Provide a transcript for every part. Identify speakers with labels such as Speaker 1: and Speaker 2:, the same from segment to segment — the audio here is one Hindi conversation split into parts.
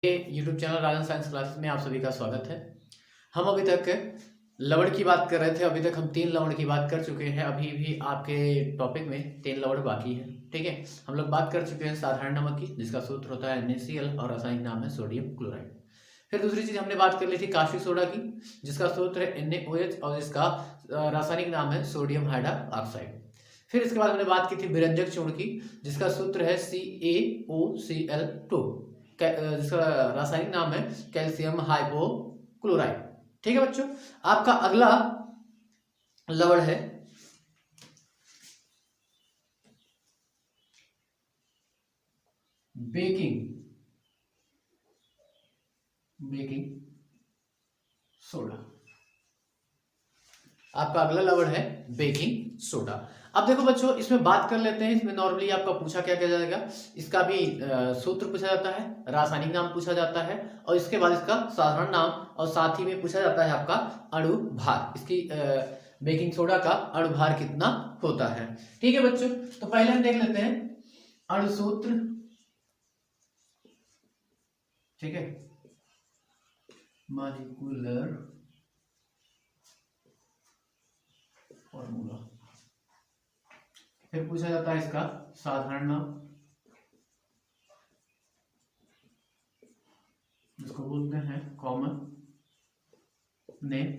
Speaker 1: यूट्यूब चैनल राजन साइंस क्लासेस में आप सभी का स्वागत है। हम अभी तक लवण की बात कर रहे थे। अभी तक हम 3 लवण की बात कर चुके हैं। अभी भी आपके टॉपिक में 3 लवण बाकी है। ठीक है, हम लोग बात कर चुके हैं साधारण नमक की, जिसका सूत्र होता है NaCl और रासायनिक नाम है सोडियम क्लोराइड। फिर दूसरी चीज हमने बात कर ली थी कास्टिक सोडा की, जिसका सूत्र है NaOH और इसका रासायनिक नाम है सोडियम हाइड्रोक्साइड। फिर इसके बाद हमने बात की थी विरंजक चूर्ण की, जिसका सूत्र है CaOCl2, जिसका रासायनिक नाम है कैल्शियम हाइपोक्लोराइड। ठीक है बच्चों, आपका अगला लवण है बेकिंग सोडा। आपका अगला लवण है बेकिंग सोडा। अब देखो बच्चों, इसमें बात कर लेते हैं। इसमें नॉर्मली आपका पूछा क्या क्या जाएगा, इसका भी सूत्र पूछा जाता है, रासायनिक नाम पूछा जाता है और इसके बाद इसका साधारण नाम, और साथ ही में पूछा जाता है आपका अणु भार। इसकी बेकिंग सोडा का अणु भार कितना होता है। ठीक है बच्चों, तो पहले हम देख लेते हैं अणु सूत्र। ठीक है, मॉलिक्यूलर फॉर्मूला। फिर पूछा जाता है इसका साधारण नाम, जिसको बोलते हैं कॉमन नेम।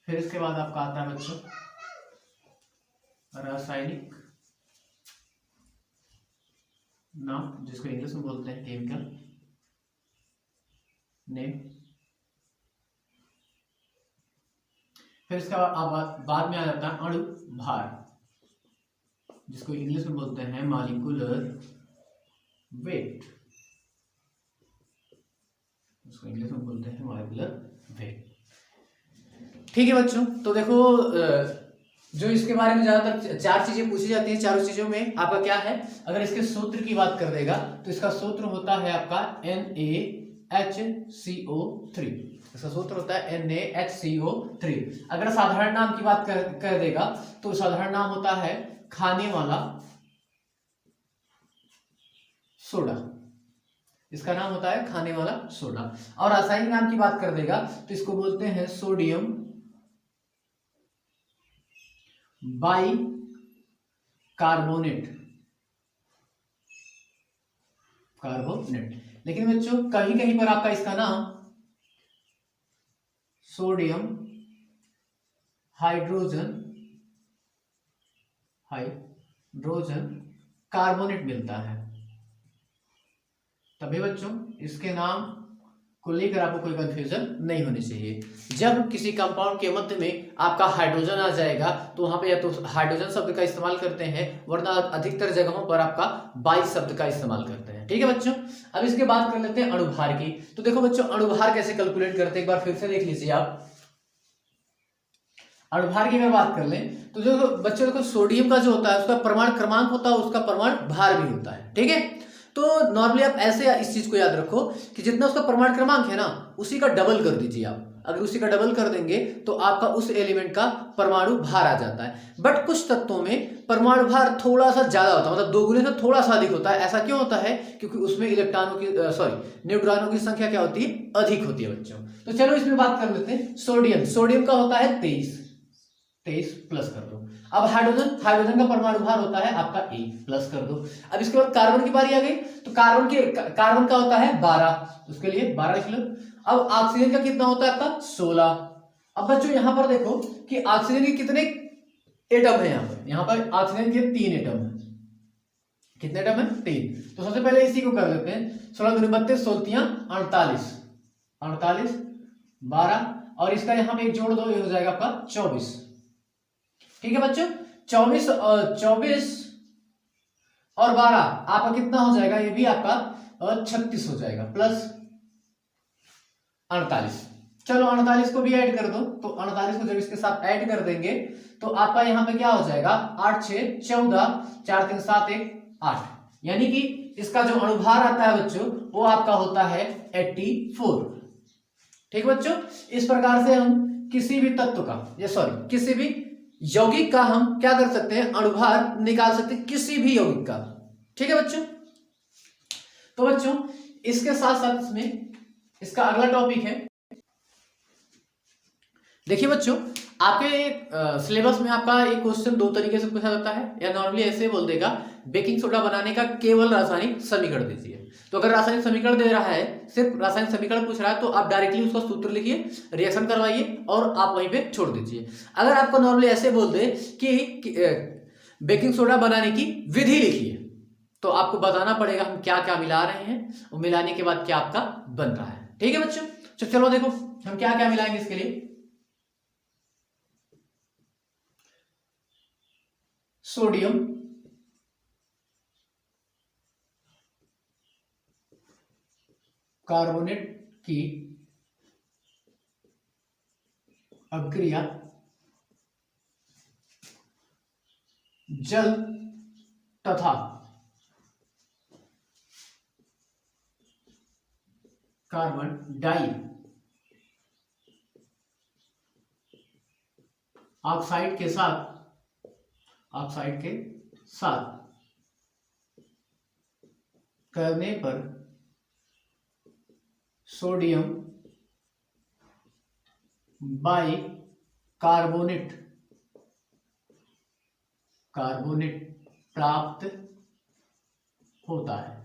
Speaker 1: फिर इसके बाद आपका आता है बच्चों रासायनिक नाम, जिसको इंग्लिश में बोलते हैं केमिकल नेम। फिर इसका बाद में आ जाता है अणु भार, जिसको इंग्लिश में बोलते हैं मॉलिक्यूलर वेट, उसको इंग्लिश में बोलते हैं मॉलिक्यूलर वेट। ठीक है बच्चों, तो देखो जो इसके बारे में ज्यादातर 4 चीजें पूछी जाती हैं। चारों चीजों में आपका क्या है, अगर इसके सूत्र की बात कर देगा तो इसका सूत्र होता है आपका NaHCO3। इसका सूत्र होता है NaHCO3। अगर साधारण नाम की बात कर देगा तो साधारण नाम होता है खाने वाला सोडा। इसका नाम होता है खाने वाला सोडा। और रासायनिक नाम की बात कर देगा तो इसको बोलते हैं सोडियम बाई कार्बोनेट। लेकिन बच्चों कहीं कहीं पर आपका इसका नाम सोडियम हाइड्रोजन कार्बोनेट मिलता है। तभी बच्चों इसके नाम को लेकर आपको कोई कंफ्यूजन नहीं होनी चाहिए। जब किसी कंपाउंड के मध्य में आपका हाइड्रोजन आ जाएगा तो वहां पे या तो हाइड्रोजन शब्द का इस्तेमाल करते हैं, वरना अधिकतर जगहों पर आपका बाई शब्द का इस्तेमाल करते हैं। ठीक है बच्चों, अब इसके बात कर लेते हैं अणुभार की। तो देखो बच्चों, अणुभार कैसे कैलकुलेट करते हैं, एक बार फिर से देख लीजिए आप। अणुभार की अगर बात कर लें तो जो बच्चों देखो, सोडियम का जो होता है उसका परमाणु क्रमांक होता है, उसका परमाणु भार भी होता है। ठीक है, तो नॉर्मली आप ऐसे इस चीज को याद रखो कि जितना उसका परमाणु क्रमांक है ना, उसी का डबल कर दीजिए आप। अगर उसी का डबल कर देंगे तो आपका उस एलिमेंट का परमाणु भार आ जाता है। बट कुछ तत्वों में परमाणु भार थोड़ा सा ज्यादा होता है, मतलब दोगुने से थोड़ा सा अधिक होता है। ऐसा क्यों होता है, क्योंकि उसमें न्यूट्रॉनों की संख्या क्या होती है, अधिक होती है बच्चों। तो चलो इसमें बात कर लेते हैं सोडियम का होता है 23 प्लस कर दो। अब हाइड्रोजन का परमाणु भार होता है आपका 1 प्लस कर दो। अब इसके बाद कार्बन की बारी आ गई तो कार्बन का होता है 12, उसके लिए 12 लिख लो। अब ऑक्सीजन का कितना होता है आपका 16। अब बच्चों यहां पर देखो कि ऑक्सीजन के कितने एटम है, यहां पर ऑक्सीजन के 3 एटम है। कितने एटम है, 3। तो सबसे पहले इसी को कर लेते हैं। 16 दूनी 32, 16 48 12, और इसका यहां पे एक जोड़ दो, ये हो जाएगा आपका 24। ठीक है बच्चों, 24 और 12 आपका कितना हो जाएगा, ये भी आपका 36 हो जाएगा, प्लस 48। चलो 48 को भी ऐड कर दो। तो 48 को जब इसके साथ ऐड कर देंगे तो आपका यहां पे क्या हो जाएगा, 8 6 14, 4 3 7 1 8। यानी कि इसका जो अणुभार आता है बच्चों वो आपका होता है 84। ठीक बच्चों, इस प्रकार से हम किसी भी तत्व का किसी भी यौगिक का हम क्या कर सकते हैं, अणुभार निकाल सकते हैं, किसी भी यौगिक का। ठीक है बच्चों, तो बच्चों इसके साथ साथ इसमें इसका अगला टॉपिक है, देखिए बच्चों आपके सिलेबस में आपका एक क्वेश्चन दो तरीके से पूछा जाता है, या नॉर्मली ऐसे बोल देगा बेकिंग सोडा बनाने का केवल रासायनिक समीकरण दीजिए। तो अगर रासायनिक समीकरण दे रहा है, सिर्फ रासायनिक समीकरण पूछ रहा है, तो आप डायरेक्टली उसका सूत्र लिखिए, रिएक्शन करवाइए और आप वहीं पे छोड़ दीजिए। अगर आपको नॉर्मली ऐसे बोल दे कि बेकिंग सोडा बनाने की विधि लिखिए, तो आपको बताना पड़ेगा हम क्या क्या मिला रहे हैं और मिलाने के बाद क्या आपका बन रहा है। ठीक है बच्चों, तो चलो देखो हम क्या क्या मिलाएंगे इसके लिए। सोडियम कार्बोनेट की अभिक्रिया जल तथा कार्बन डाई ऑक्साइड के साथ करने पर सोडियम बाई कार्बोनेट प्राप्त होता है।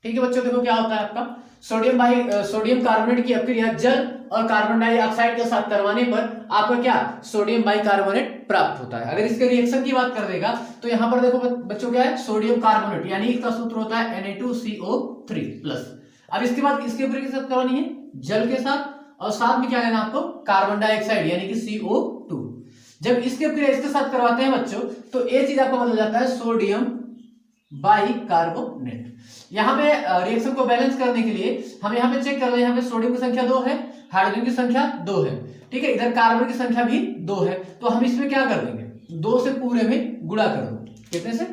Speaker 1: ठीक है बच्चों, देखो क्या होता है आपका सोडियम कार्बोनेट की अभिक्रिया जल और कार्बन डाइऑक्साइड के साथ करवाने पर आपका क्या सोडियम बाइकार्बोनेट प्राप्त होता है। अगर इसके रिएक्शन की बात कर देगा तो यहां पर देखो बच्चों क्या है, सोडियम कार्बोनेट यानी इसका सूत्र होता है Na2CO3+। अब इसके बाद इसके ऊपर के साथ करवानी है जल के साथ, और साथ में क्या लेना आपको कार्बन डाइऑक्साइड यानी कि CO2। जब इसके अभिक्रिया इसके साथ करवाते हैं बच्चों तो ये चीज आपका बदल जाता है सोडियम बाइकार्बोनेट। यहाँ पे रिएक्शन को बैलेंस करने के लिए हम यहाँ पे चेक कर रहे हैं, यहाँ पे सोडियम की संख्या 2 है, हाइड्रोजन की संख्या 2 है, ठीक है, इधर कार्बन की संख्या भी 2 है, तो हम इसमें क्या कर देंगे 2 से पूरे में गुणा कर दो। कितने से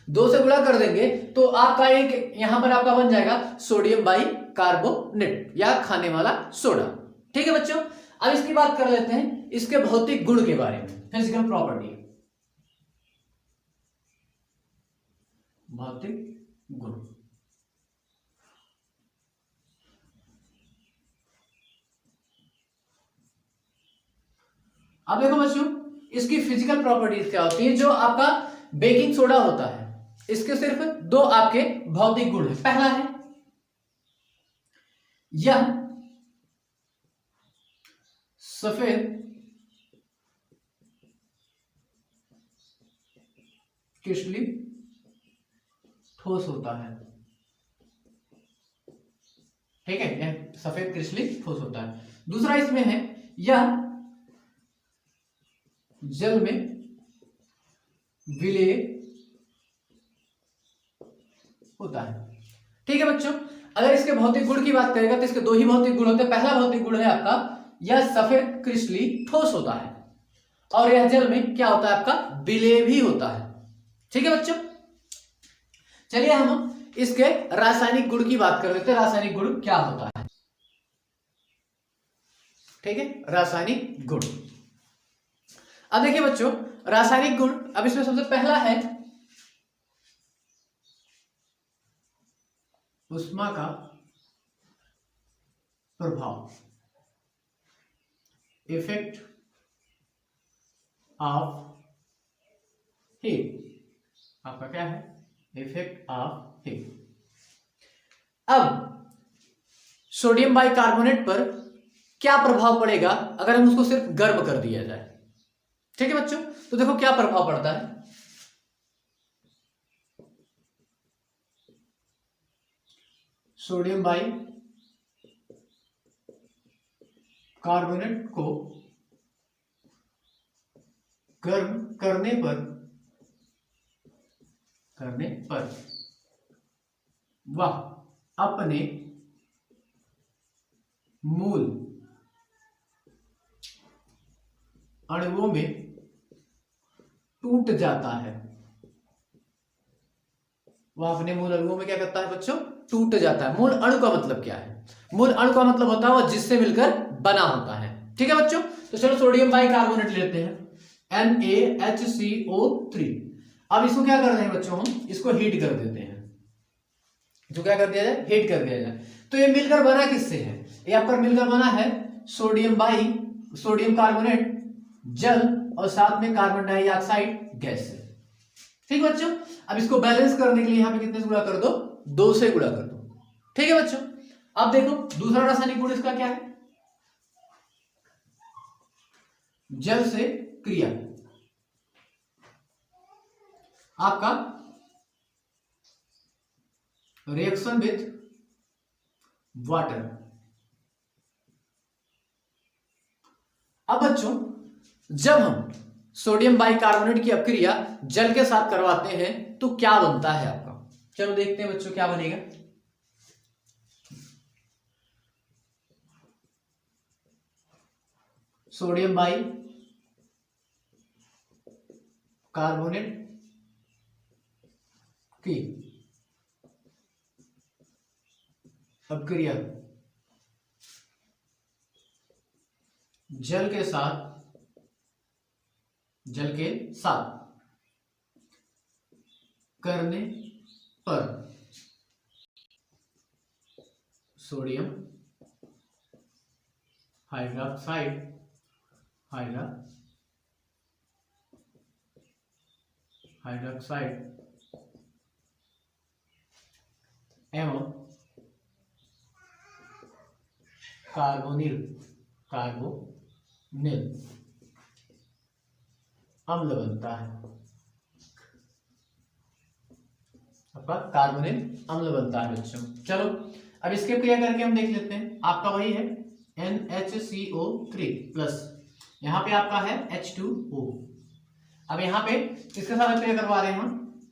Speaker 1: 2 से गुणा कर देंगे तो आपका एक यहाँ पर आपका बन जाएगा सोडियम बाइकार्बोनेट या खाने वाला सोडा। ठीक है बच्चों, अब इसकी बात कर लेते हैं इसके भौतिक गुण के बारे में, फिजिकल प्रॉपर्टी, भौतिक गुण। अब देखो बच्चों इसकी फिजिकल प्रॉपर्टीज क्या होती है। जो आपका बेकिंग सोडा होता है इसके सिर्फ 2 आपके भौतिक गुण है। पहला है यह सफेद क्रिस्टली ठोस होता है, ठीक है, यह सफेद क्रिस्टली ठोस होता है। दूसरा इसमें है यह जल में विलेय होता है। ठीक है बच्चों, अगर इसके भौतिक गुण की बात करेगा तो इसके 2 ही भौतिक गुण होते हैं। पहला भौतिक गुण है आपका यह सफेद क्रिस्टली ठोस होता है, और यह जल में क्या होता है आपका विलेय भी होता है। ठीक है बच्चों, चलिए हम इसके रासायनिक गुण की बात कर लेते हैं। रासायनिक गुण क्या होता है, ठीक है, रासायनिक गुण। अब देखिए बच्चों रासायनिक गुण, अब इसमें सबसे पहला है उष्मा का प्रभाव, इफेक्ट ऑफ हीट। आपका क्या है, इफेक्ट ऑफ हीट। अब सोडियम बाइकार्बोनेट पर क्या प्रभाव पड़ेगा अगर हम उसको सिर्फ गर्म कर दिया जाए। ठीक है बच्चों, तो देखो क्या प्रभाव पड़ता है। सोडियम बाई कार्बोनेट को गर्म करने पर वह अपने मूल अणुओं में टूट जाता है। वह अपने मूल अणुओं में क्या करता है बच्चों, टूट जाता है। मूल अणु का मतलब क्या है, मूल अणु का मतलब होता है वह जिससे मिलकर बना होता है। ठीक है बच्चों, तो चलो सोडियम बाइकार्बोनेट लेते हैं NaHCO3। अब इसको क्या कर रहे हैं बच्चों, हम इसको हीट कर देते हैं। तो क्या कर दिया जाए, हीट कर दिया जाए। तो ये मिलकर बना किससे है, ये आपका मिलकर बना है सोडियम कार्बोनेट जल और साथ में कार्बन डाइऑक्साइड गैस से। ठीक है बच्चों, अब इसको बैलेंस करने के लिए यहां पे कितने से गुणा कर दो, 2 से गुणा कर दो। ठीक है बच्चों, अब देखो दूसरा रासायनिक गुण इसका क्या है, जल से क्रिया, आपका रिएक्शन विथ वाटर। अब बच्चों जब हम सोडियम बाइकार्बोनेट की अपक्रिया जल के साथ करवाते हैं तो क्या बनता है आपका, चलो देखते हैं बच्चों क्या बनेगा। सोडियम बाई कार्बोनेट की अपक्रिया जल के साथ करने पर सोडियम हाइड्रोक्साइड एवं कार्बोनिल अम्ल बनता है, आपका कार्बोनिल अम्ल बनता है बच्चों। चलो अब इसके क्रिया करके हम देख लेते हैं। आपका वही है NHCO3 प्लस, यहाँ पे आपका है H2O। अब यहाँ पे किसके साथ क्रिया करवा रहे हैं हम,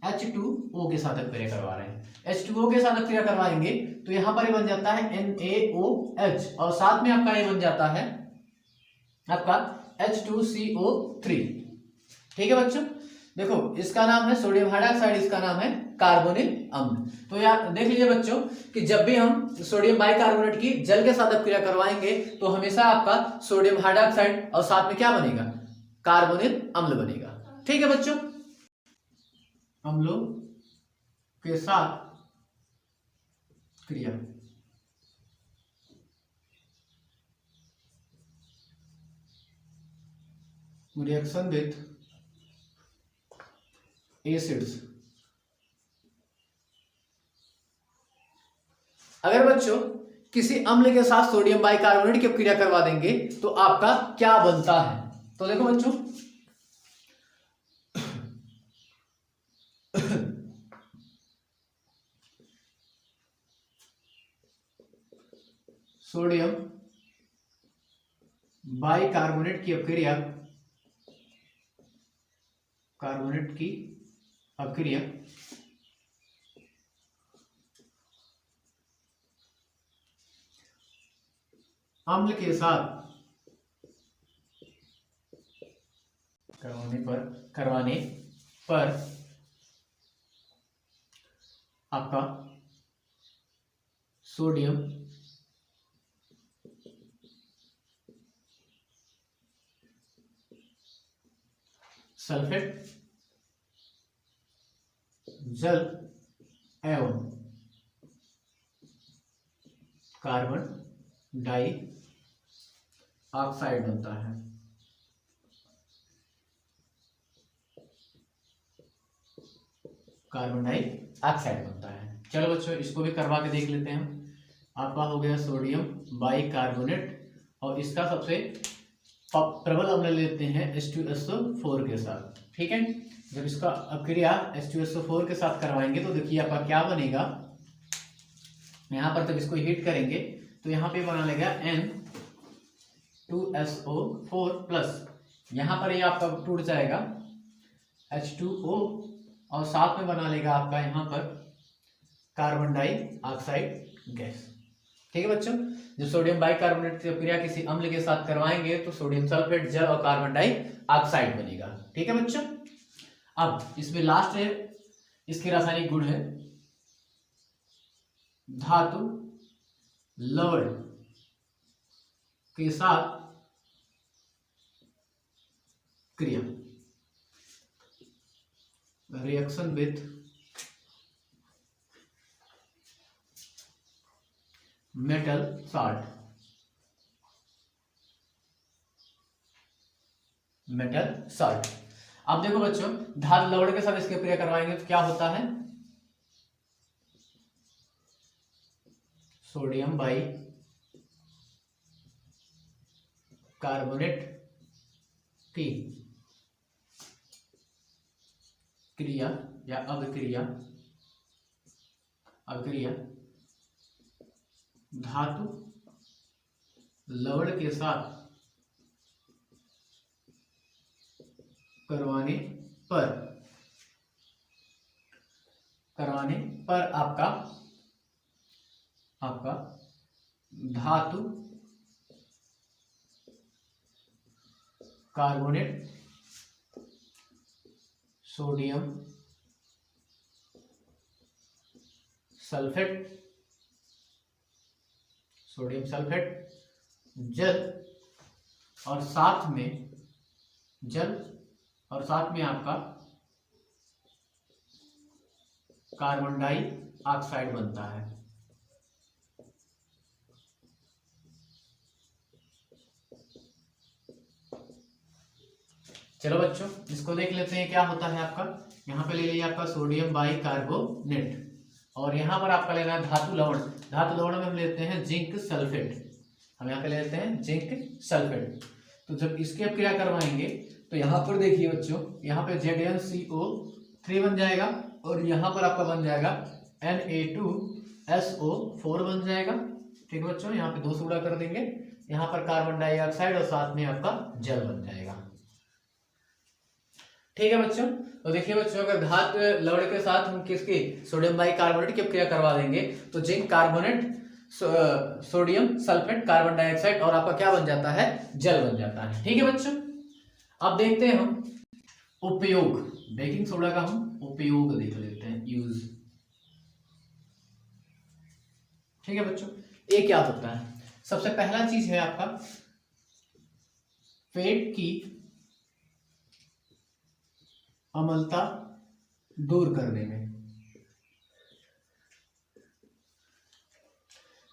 Speaker 1: H2O के साथ क्रिया करवा रहे हैं। H2O के साथ क्रिया करवाएंगे तो यहाँ पर ये बन जाता है NaOH और साथ में आपका ये बन जाता है आपका H2CO3। ठीक है बच्चों, देखो इसका नाम है सोडियम हाइड्रोक्साइड, इसका नाम है कार्बोनिल अम्ल। तो यार देख लीजिए बच्चों कि जब भी हम सोडियम बाइकार्बोनेट की जल के साथ अपक्रिया करवाएंगे तो हमेशा आपका सोडियम हाइड्रोक्साइड और साथ में क्या बनेगा, कार्बोनिल अम्ल बनेगा। ठीक है बच्चों, अम्लों के साथ क्रिया रिएक्शन विथ एसिड्स। अगर बच्चों किसी अम्ल के साथ सोडियम बाइकार्बोनेट की क्रिया करवा देंगे तो आपका क्या बनता है, तो देखो बच्चों सोडियम बाइकार्बोनेट की अपक्रिया अम्ल के साथ करवाने पर आपका सोडियम सल्फेट जल एवं कार्बन डाइऑक्साइड बनता है। कार्बन डाइऑक्साइड बनता है। चलो बच्चों इसको भी करवा के देख लेते हैं हम। आपका हो गया सोडियम बाइकार्बोनेट और इसका सबसे प्रबल अम्ल लेते हैं H2SO4 के साथ। ठीक है, जब इसका अपक्रिया H2SO4 के साथ करवाएंगे तो देखिए आपका क्या बनेगा, यहां पर जब इसको हीट करेंगे तो यहाँ पे बना लेगा N2SO4 प्लस, यहाँ पर ये आपका टूट जाएगा H2O और साथ में बना लेगा आपका यहाँ पर कार्बन डाइऑक्साइड गैस। ठीक है बच्चों, जब सोडियम बाइकार्बोनेट की क्रिया किसी अम्ल के साथ करवाएंगे तो सोडियम सल्फेट जल और कार्बन डाइऑक्साइड बनेगा। ठीक है बच्चों, अब इसमें लास्ट है इसके रासायनिक गुण है धातु लवण के साथ क्रिया। Reaction with metal salt, metal salt. अब देखो बच्चों, धातु लवण के साथ इसकी क्रिया करवाएंगे तो क्या होता है, सोडियम बाई कार्बोनेट की क्रिया या अभिक्रिया, अभिक्रिया धातु लवण के साथ करवाने पर आपका धातु carbonate sodium sulphate, sodium sulphate जल और साथ में आपका कार्बन डाई ऑक्साइड बनता है। चलो बच्चों, इसको देख लेते हैं क्या होता है आपका। यहाँ पे ले लीजिए आपका सोडियम बाई कार्बोनेट, और यहाँ पर आपका लेना है धातु लवण। धातु लवण में हम लेते हैं जिंक सल्फेट, हम यहाँ पे लेते हैं जिंक सल्फेट। तो जब इसकी अब क्रिया करवाएंगे तो यहाँ पर देखिए बच्चों, यहाँ पे ZnCO3 बन जाएगा, और यहाँ पर आपका बन जाएगा Na2SO4 बन जाएगा। ठीक है बच्चों, यहाँ पे 2 सोडा कर देंगे, यहाँ पर कार्बन डाइऑक्साइड और साथ में आपका जल बन जाएगा। ठीक है बच्चों, तो देखिए बच्चों, अगर धातु लवण के साथ हम किसकी सोडियम बाई कार्बोनेट की क्रिया करवा देंगे तो zinc carbonate, sodium sulphate, carbon dioxide और आपका क्या बन जाता है, जल बन जाता है। ठीक है बच्चों, अब देखते हैं हम उपयोग, बेकिंग सोडा का हम उपयोग देख लेते हैं, यूज। ठीक है बच्चों, ये क्या होता है, सबसे पहला चीज है आपका फेट की अम्लता दूर करने में।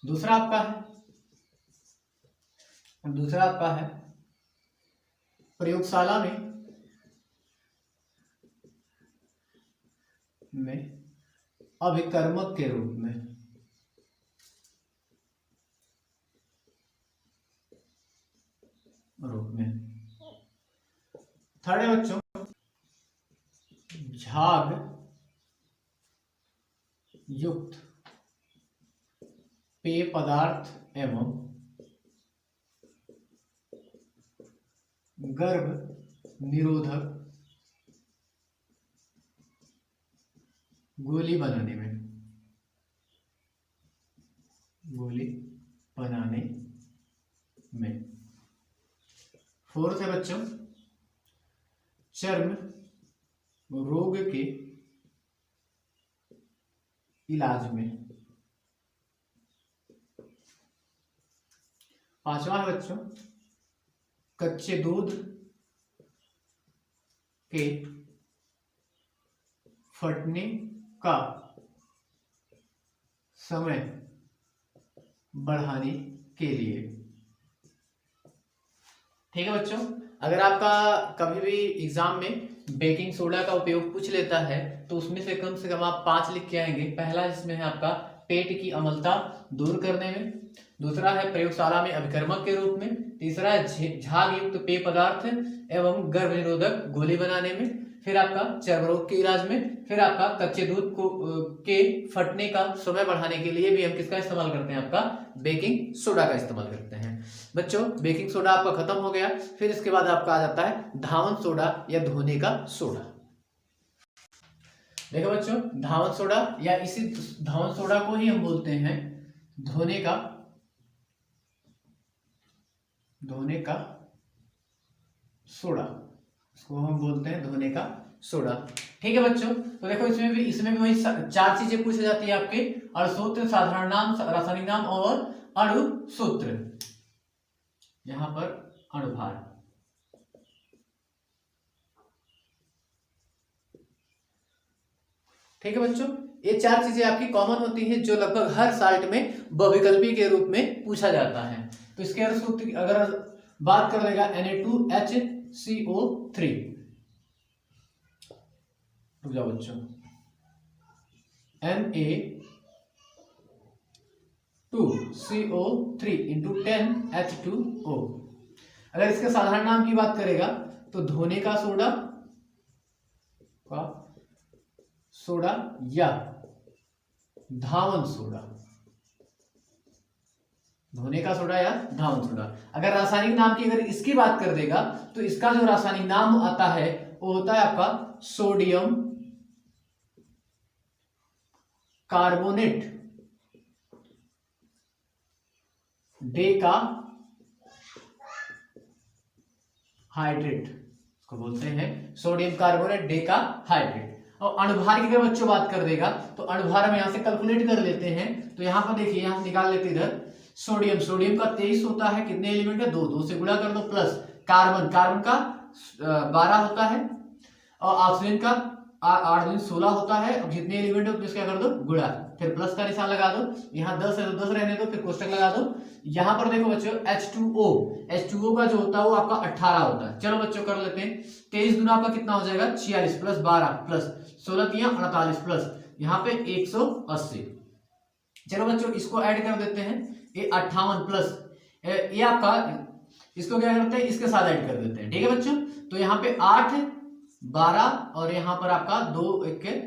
Speaker 1: दूसरा आपका है प्रयोगशाला में अभिकर्मक के रूप में। थर्ड है बच्चों झाग युक्त पेय पदार्थ एवं गर्भ निरोधक गोली बनाने में। फोर्थ है बच्चों चर्म रोग के इलाज में। पांचवा है बच्चों कच्चे दूध के फटने का समय बढ़ाने के लिए। ठीक है बच्चों, अगर आपका कभी भी एग्जाम में बेकिंग सोडा का उपयोग पूछ लेता है तो उसमें से कम आप 5 लिख के आएंगे। पहला इसमें है आपका पेट की अम्लता दूर करने में, दूसरा है प्रयोगशाला में अभिकर्मक के रूप में, तीसरा है झाग युक्त पेय पदार्थ एवं गर्भ निरोधक गोली बनाने में, फिर आपका चर्म रोग के इलाज में, फिर आपका कच्चे दूध को के फटने का समय बढ़ाने के लिए भी हम किसका इस्तेमाल करते हैं, आपका बेकिंग सोडा का इस्तेमाल करते हैं। बच्चों बेकिंग सोडा आपका खत्म हो गया, फिर इसके बाद आपका आ जाता है धावन सोडा या धोने का सोडा। देखो बच्चों धावन सोडा या इसी धावन सोडा को ही हम बोलते हैं धोने का सोडा, इसको हम बोलते हैं धोने का सोडा। ठीक है बच्चों, तो देखो इसमें भी वही 4 चीजें पूछी जाती है आपके, अणुसूत्र, साधारण नाम, रासायनिक नाम और अणुसूत्र। यहां पर अणुभार। ठीक है बच्चों, ये चार चीजें आपकी कॉमन होती हैं जो लगभग हर साल्ट में बहुविकल्पी के रूप में पूछा जाता है। तो इसके अगर बात कर देगा Na2HCO3, रुक जाओ बच्चों, Na2CO3 इंटू 10H2O। अगर इसके साधारण नाम की बात करेगा तो धोने का सोडा या धावन सोडा, धोने का सोडा या धावन सोडा। अगर रासायनिक नाम की अगर इसकी बात कर देगा तो इसका जो रासायनिक नाम आता है वो होता है आपका सोडियम कार्बोनेट डेका हाइड्रेट, इसको बोलते हैं सोडियम कार्बोनेट डेका हाइड्रेट। और अणुभार की अगर बच्चों बात कर देगा तो अणुभार हम यहां से कैलकुलेट कर लेते हैं। तो यहां पर देखिए, यहां से निकाल लेते इधर सोडियम का 23 होता है, कितने एलिमेंट है, 2 से गुणा कर दो, प्लस कार्बन का 12 होता है, और ऑक्सीजन का 8 दूनी 16 होता है। अब जितने एलिमेंट है उसमें क्या कर दो, गुणा, फिर प्लस का निशान लगा दो, यहाँ 10 है तो 10 रहने दो, फिर कोष्टक लगा दो। यहाँ पर देखो बच्चों H2O का जो होता है वो आपका 18 होता है। चलो बच्चों कर लेते हैं, 23 दूना आपका कितना हो जाएगा, 46 प्लस 12 प्लस 16 तिया 48 प्लस यहाँ पे 180। चलो बच्चों इसको ऐड कर देते हैं, ये 58 प्लस ये आपका, इसको क्या करते हैं, इसके साथ ऐड कर देते हैं। ठीक है बच्चों, तो यहाँ पे 8 12 और यहाँ पर आपका 2 1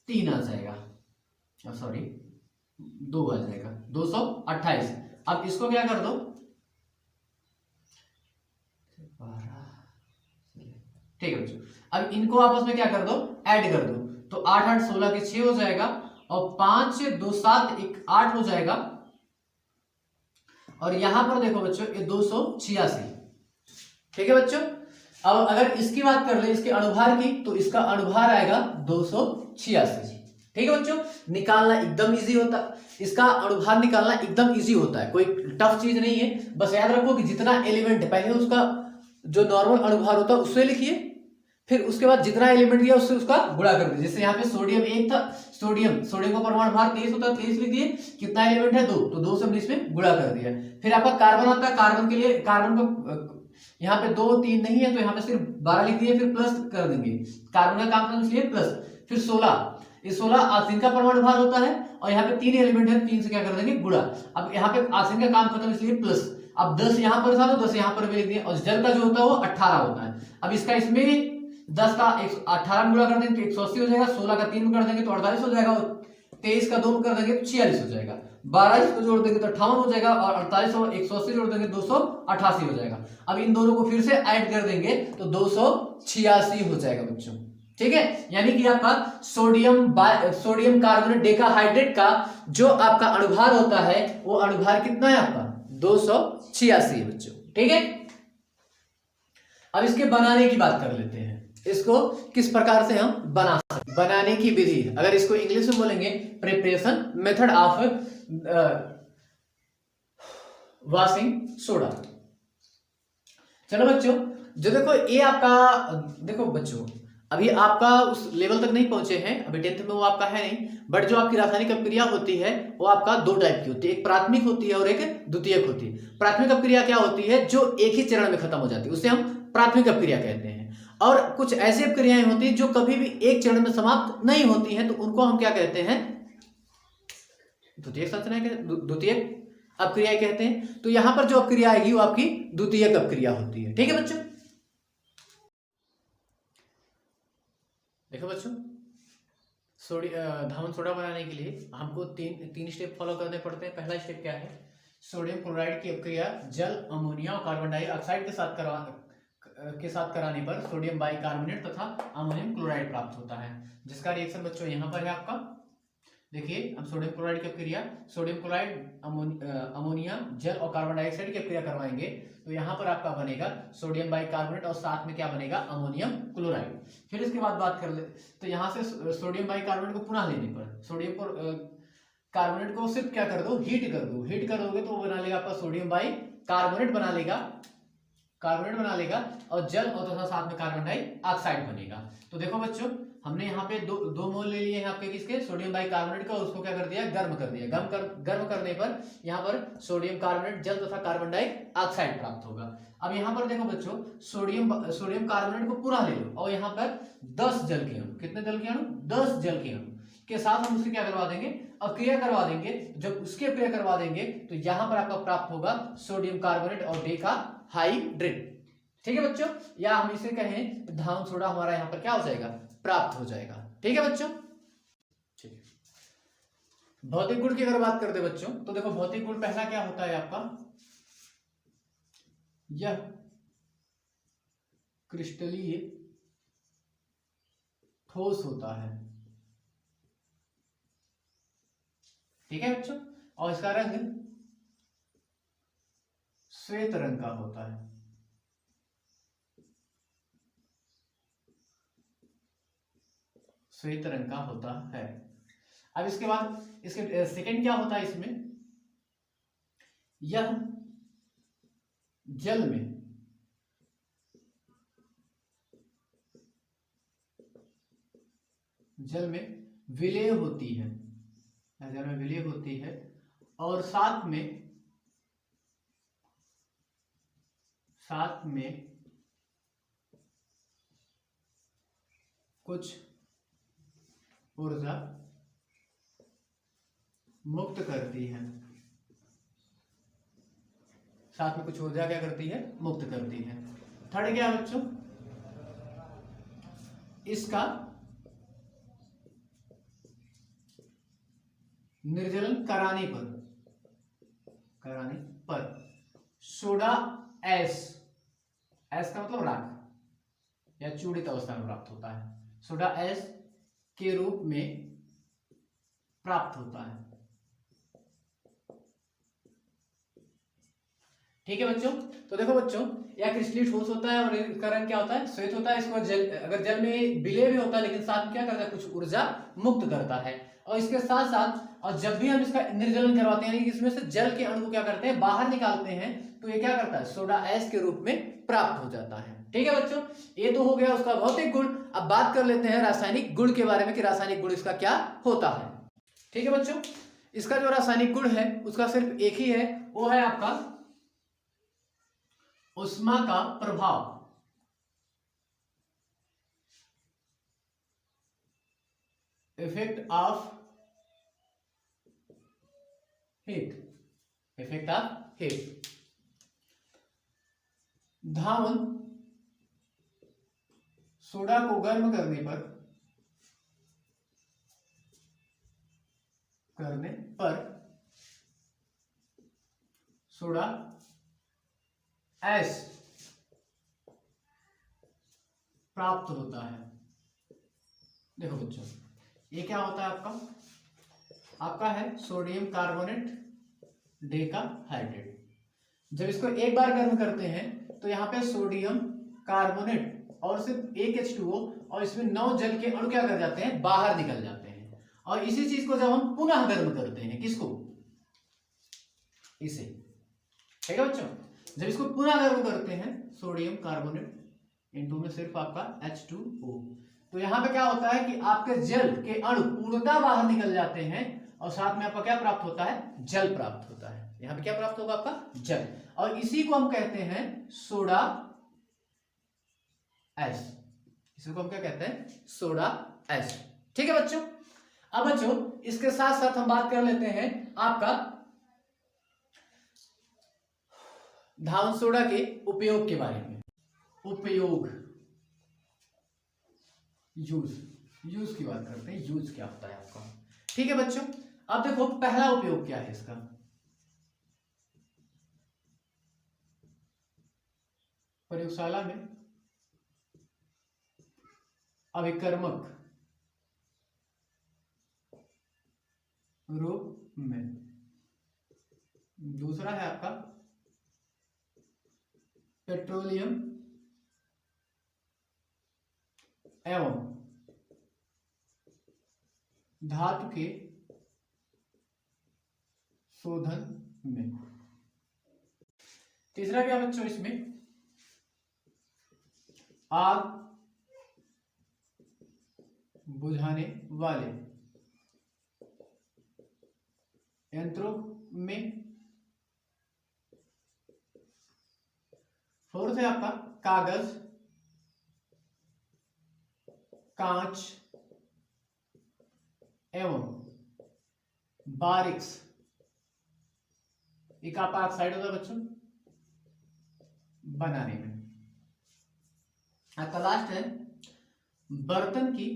Speaker 1: 3 आ जाएगा, सॉरी 2 आ जाएगा, 228। अब इसको क्या कर दो, 12, ठीक है बच्चों। अब इनको आपस में क्या कर दो, ऐड कर दो, तो 8 8 16 के 6 हो जाएगा, और 5 2 7 1 8 हो जाएगा, और यहां पर देखो बच्चों ये 286। ठीक है बच्चों, अब अगर इसकी बात कर ले, इसके अणुभार की, तो इसका अणुभार आएगा 286। ठीक है बच्चों, निकालना एकदम इजी होता है, इसका अणुभार निकालना एकदम इजी होता है, कोई टफ चीज नहीं है। बस याद रखो कि जितना एलिमेंट है पहले उसका जो नॉर्मल अणुभार होता है उससे लिखिए, फिर उसके बाद जितना एलिमेंट दिया उससे उसका गुणा कर दीजिए। जैसे यहाँ पे सोडियम 1 था, सोडियम का परमाणु भार 23 होता है, 23 लिख दिए, कितना एलिमेंट है 2, तो 2 से हमने इसमें गुणा कर दिया। फिर आपका कार्बन आता है, कार्बन के लिए कार्बन को यहाँ पे 2 3 नहीं है तो यहाँ पे सिर्फ 12 लिख दिए, फिर प्लस कर देंगे, कार्बन का काम करना इसलिए प्लस, फिर 16, ये 16 ऑक्सीजन का परमाणु भार होता है, और यहाँ पे 3 एलिमेंट है, 3 से क्या कर देंगे, गुणा। अब यहाँ पे ऑक्सीजन का काम खत्म इसलिए प्लस, अब 10 यहाँ पर था तो 10 यहाँ पर भी लिख दिए, और जल का जो होता है वो 18 होता है। अब इसका इसमें 10 का 18 में गुणा कर देंगे तो 180 हो जाएगा, 16 का 3 में कर देंगे तो 48 हो जाएगा, 23 का 2 में कर देंगे तो 46 हो जाएगा, 12 इसको जोड़ देंगे तो 58 हो जाएगा, और 48 और 180 जोड़ देंगे 288 हो जाएगा। अब इन दोनों को फिर से ऐड कर देंगे तो 286 हो जाएगा बच्चों। ठीक है, यानी कि आपका सोडियम कार्बोनेट डेकाहाइड्रेट का जो आपका अणुभार होता है वो अणुभार कितना है आपका, 286 है बच्चों। ठीक है, अब इसके बनाने की बात कर लेते हैं, इसको किस प्रकार से हम बना सकते, बनाने की विधि। अगर इसको इंग्लिश में बोलेंगे preparation method of washing soda. चलो बच्चों, जो देखो ये आपका, देखो बच्चों अभी आपका उस लेवल तक नहीं पहुंचे हैं, अभी 10th में वो आपका है नहीं, बट जो आपकी रासायनिक अपक्रिया होती है वो आपका 2 टाइप की होती है, एक प्राथमिक होती है और एक द्वितीयक होती है। प्राथमिक अपक्रिया क्या होती है, जो एक ही चरण में खत्म हो जाती है, उसे हम प्राथमिक अपक्रिया कहते हैं। और कुछ ऐसी अपक्रियाएं होती है जो कभी भी एक चरण में समाप्त नहीं होती हैं, तो उनको हम क्या कहते हैं, द्वितीयक अपक्रिया कहते हैं। तो यहां पर जो अपक्रिया आएगी वो आपकी द्वितीयक अपक्रिया होती है। ठीक है बच्चों, देखो बच्चों, धावन सोडा बनाने के लिए हमको तीन स्टेप फॉलो करने पड़ते हैं। पहला स्टेप क्या है, सोडियम क्लोराइड की अपक्रिया जल, अमोनिया और कार्बन डाइऑक्साइड के साथ कराने पर सोडियम बाइकार्बोनेट तथा अमोनियम क्लोराइड प्राप्त होता है, जिसका रिएक्शन बच्चों यहाँ पर है आपका। देखिए, हम सोडियम क्लोराइड की अपक्रिया, सोडियम क्लोराइड, अमोनिया, जल और कार्बन डाइऑक्साइड की अपक्रिया करवाएंगे, तो यहाँ पर आपका बनेगा सोडियम बाइकार्बोनेट और साथ में क्या बनेगा, अमोनियम क्लोराइड। फिर इसके बाद बात कर ले, तो यहाँ से सोडियम बाइकार्बोनेट को पुनः लेने पर सोडियम कार्बोनेट को सिर्फ क्या कर दो, हीट कर दो, हीट कर दोगे तो वो बना लेगा आपका सोडियम बाइकार्बोनेट बना लेगा, और जल और तथा साथ में कार्बन डाइऑक्साइड बनेगा। तो देखो बच्चों, हमने यहाँ पे दो मोल ले लिए हैं आपके किसके, सोडियम बाइकार्बोनेट का, उसको क्या कर दिया, गर्म कर दिया। गर्म करने पर यहाँ पर सोडियम कार्बोनेट जल तथा कार्बन डाइऑक्साइड प्राप्त होगा। अब यहाँ पर देखो बच्चों, सोडियम कार्बोनेट को पूरा ले लो और यहाँ पर 10 जल के अणु, कितने जल के अणु, 10 जल के अणु के साथ हम उसकी क्या करवा देंगे, अक्रिया करवा देंगे। जब उसकी अक्रिया करवा देंगे तो यहां पर आपका प्राप्त होगा सोडियम कार्बोनेट और डेकाहाइड्रेट। ठीक है बच्चों, या हम इसे कहें धान सोडा हमारा यहां पर क्या हो जाएगा, प्राप्त हो जाएगा। ठीक है बच्चों, ठीक है। भौतिक गुण की अगर बात करते बच्चों, तो देखो भौतिक गुण पहला क्या होता है आपका, यह क्रिस्टलीय ठोस होता है। ठीक है बच्चों, और इसका रंग श्वेत रंग का होता है। श्वेत रंग का होता है। अब इसके बाद इसके सेकंड क्या होता है, इसमें यह जल में विलय होती है, जल में विलय होती है, और साथ में कुछ ऊर्जा मुक्त करती है। साथ में कुछ ऊर्जा क्या करती है, मुक्त करती है। थर्ड क्या है बच्चों, इसका निर्जलन कराने पर सोडा एस का मतलब राख या चूड़ित अवस्था में प्राप्त होता है, सोडा एस के रूप में प्राप्त होता है। ठीक है बच्चों, तो देखो बच्चों, यह क्रिस्टलीय ठोस होता है और इसका रंग क्या होता है, श्वेत होता है। इसको अगर जल में विलय भी होता है, लेकिन साथ में क्या करता है, कुछ ऊर्जा मुक्त करता है। और इसके साथ साथ, और जब भी हम इसका निर्जलन करवाते हैं, यानी कि इसमें से जल के अणु को क्या करते हैं, बाहर निकालते हैं, तो ये क्या करता है, सोडा एस के रूप में प्राप्त हो जाता है। ठीक है बच्चों, ये तो हो गया उसका भौतिक गुण। अब बात कर लेते हैं रासायनिक गुण के बारे में कि रासायनिक गुण इसका क्या होता है। ठीक है बच्चों, इसका जो रासायनिक गुण है उसका सिर्फ एक ही है, वो है आपका उष्मा का प्रभाव। Effect of heat. Dhawan soda को गर्म करने पर सोडा एस प्राप्त होता है। देखो बच्चों, ये क्या होता है आपका है सोडियम कार्बोनेट डेकाहाइड्रेट। जब इसको एक बार गर्म करते हैं तो यहाँ पे सोडियम कार्बोनेट और सिर्फ एक H2O और इसमें 9 जल के अणु क्या कर जाते हैं, बाहर निकल जाते हैं। और इसी चीज को जब हम पुनः गर्म करते हैं, किसको, इसे, ठीक है बच्चों, जब इसको पुनः गर्म करते हैं सोडियम कार्बोनेट इनटू में सिर्फ आपका H2O, तो यहां पे क्या होता है कि आपके जल के अणु पूर्णतः बाहर निकल जाते हैं और साथ में आपका क्या प्राप्त होता है, जल प्राप्त होता है। यहां पे क्या प्राप्त होगा, आपका जल, और इसी को हम कहते हैं सोडा एस। इसको हम क्या कहते हैं, सोडा एस। ठीक है बच्चों, अब बच्चों इसके साथ साथ हम बात कर लेते हैं आपका धावन सोडा के उपयोग के बारे में। उपयोग, यूज की बात करते हैं, यूज क्या होता है आपका। ठीक है बच्चों, अब देखो पहला उपयोग क्या है इसका, प्रयोगशाला में अभिकर्मक रूप में। दूसरा है आपका पेट्रोलियम एवं धातु के शोधन में। तीसरा क्या बच्चों, इसमें आग बुझाने वाले यंत्रों में। फोर्थ है आपका कागज, कांच एवं बारिक्स, एक आपका ऑक्साइड होता है बच्चों, बनाने में। आपका लास्ट है बर्तन की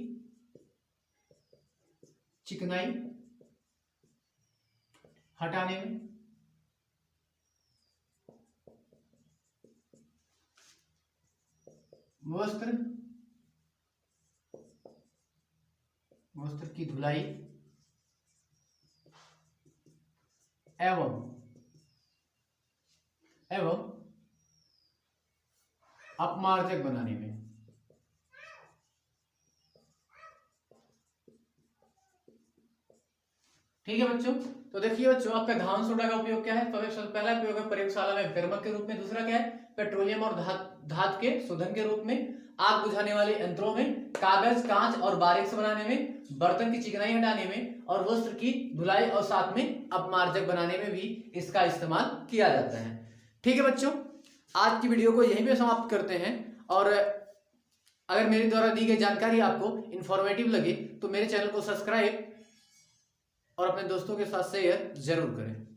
Speaker 1: चिकनाई हटाने में। वस्त्र की धुलाई एवं अपमार्जक बनाने में। ठीक है बच्चों, तो देखिए बच्चों आपका धान सोडा का उपयोग क्या है। तो पहला उपयोग है प्रयोगशाला में गर्मक के रूप में, दूसरा क्या है पेट्रोलियम और धातु के शोधन के रूप में, आग बुझाने वाले यंत्रों में, कागज, कांच और बारिक्स बनाने में, बर्तन की चिकनाई हटाने में और वस्त्र की धुलाई और साथ में अपमार्जक बनाने में भी इसका इस्तेमाल किया जाता है। ठीक है बच्चों, आज की वीडियो को यहीं पे समाप्त करते हैं। और अगर मेरे द्वारा दी गई जानकारी आपको इंफॉर्मेटिव लगे तो मेरे चैनल को सब्सक्राइब और अपने दोस्तों के साथ शेयर जरूर करें।